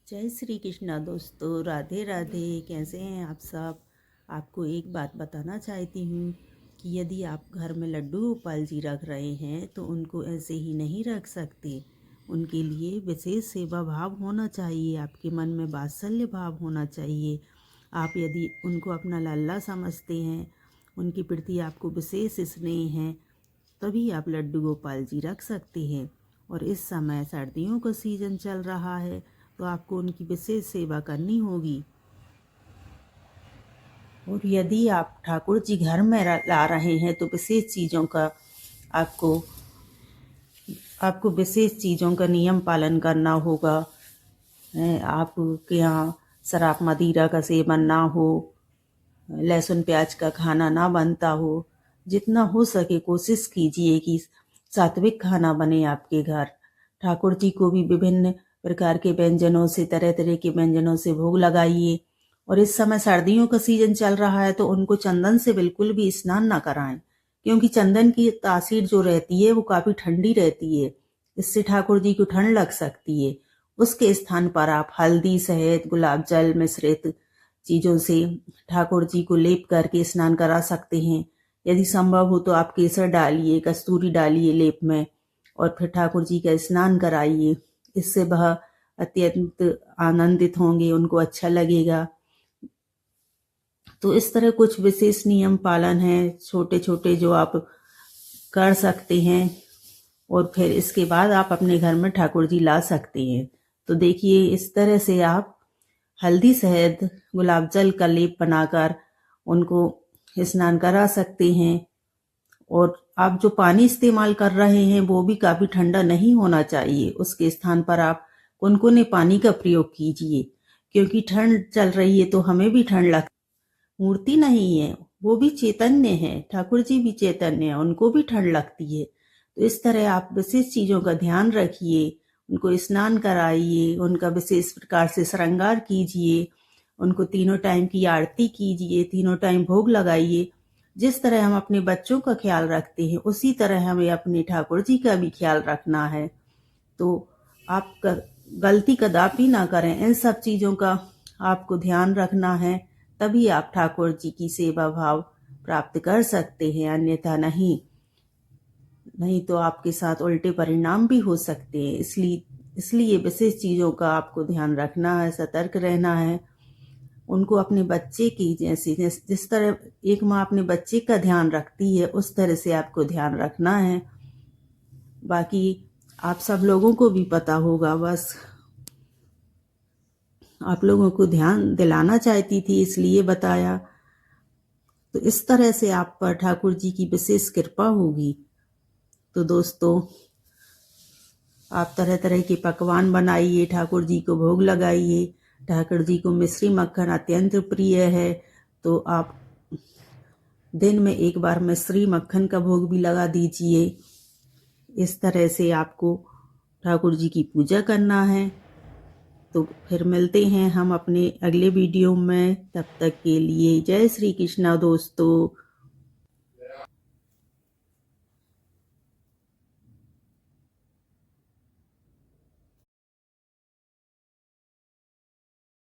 जय श्री कृष्णा दोस्तों, राधे राधे। कैसे हैं आप सब। आपको एक बात बताना चाहती हूँ कि यदि आप घर में लड्डू गोपाल जी रख रहे हैं तो उनको ऐसे ही नहीं रख सकते। उनके लिए विशेष सेवा भाव होना चाहिए, आपके मन में वात्सल्य भाव होना चाहिए। आप यदि उनको अपना लल्ला समझते हैं, उनके प्रति आपको विशेष स्नेह है, तभी आप लड्डू गोपाल जी रख सकते हैं। और इस समय सर्दियों का सीजन चल रहा है तो आपको उनकी विशेष सेवा करनी होगी। और यदि आप ठाकुर जी घर में ला रहे हैं तो विशेष चीज़ों का आपको आपको विशेष चीज़ों का नियम पालन करना होगा। आपके यहाँ शराब मदिरा का सेवन ना हो, लहसुन प्याज का खाना ना बनता हो। जितना हो सके कोशिश कीजिए कि सात्विक खाना बने आपके घर। ठाकुर जी को भी विभिन्न प्रकार के व्यंजनों से, तरह तरह के व्यंजनों से भोग लगाइए। और इस समय सर्दियों का सीजन चल रहा है तो उनको चंदन से बिल्कुल भी स्नान ना कराएं, क्योंकि चंदन की तासीर जो रहती है वो काफी ठंडी रहती है। इससे ठाकुर जी को ठंड लग सकती है। उसके स्थान पर आप हल्दी, शहद, गुलाब जल मिश्रित चीजों से ठाकुर जी को लेप करके स्नान करा सकते हैं। यदि संभव हो तो आप केसर डालिए, कस्तूरी डालिए लेप में, और फिर ठाकुर जी का स्नान कराइए। इससे वह अत्यंत आनंदित होंगे, उनको अच्छा लगेगा। तो इस तरह कुछ विशेष नियम पालन है छोटे छोटे जो आप कर सकते हैं, और फिर इसके बाद आप अपने घर में ठाकुर जी ला सकते हैं। तो देखिए, इस तरह से आप हल्दी, शहद, गुलाब जल का लेप बनाकर उनको स्नान करा सकते हैं। और आप जो पानी इस्तेमाल कर रहे हैं वो भी काफी ठंडा नहीं होना चाहिए। उसके स्थान पर आप गुनगुने पानी का प्रयोग कीजिए, क्योंकि ठंड चल रही है तो हमें भी ठंड लगती। मूर्ति नहीं है, वो भी चैतन्य है, ठाकुर जी भी चैतन्य है, उनको भी ठंड लगती है। तो इस तरह आप विशेष चीजों का ध्यान रखिए, उनको स्नान कराइए, उनका विशेष प्रकार से श्रृंगार कीजिए, उनको तीनों टाइम की आरती कीजिए, तीनों टाइम भोग लगाइए। जिस तरह हम अपने बच्चों का ख्याल रखते हैं उसी तरह हमें अपने ठाकुर जी का भी ख्याल रखना है। तो आप गलती कदापि ना करें, इन सब चीजों का आपको ध्यान रखना है, तभी आप ठाकुर जी की सेवा भाव प्राप्त कर सकते हैं। अन्यथा नहीं तो आपके साथ उल्टे परिणाम भी हो सकते हैं। इसलिए विशेष चीजों का आपको ध्यान रखना है, सतर्क रहना है। उनको अपने बच्चे की जिस तरह एक माँ अपने बच्चे का ध्यान रखती है उस तरह से आपको ध्यान रखना है। बाकी आप सब लोगों को भी पता होगा, बस आप लोगों को ध्यान दिलाना चाहती थी इसलिए बताया। तो इस तरह से आप पर ठाकुर जी की विशेष कृपा होगी। तो दोस्तों, आप तरह तरह के पकवान बनाइए, ठाकुर जी को भोग लगाइए। ठाकुर जी को मिश्री मक्खन अत्यंत प्रिय है, तो आप दिन में एक बार मिश्री मक्खन का भोग भी लगा दीजिए। इस तरह से आपको ठाकुर जी की पूजा करना है। तो फिर मिलते हैं हम अपने अगले वीडियो में। तब तक के लिए जय श्री कृष्णा दोस्तों।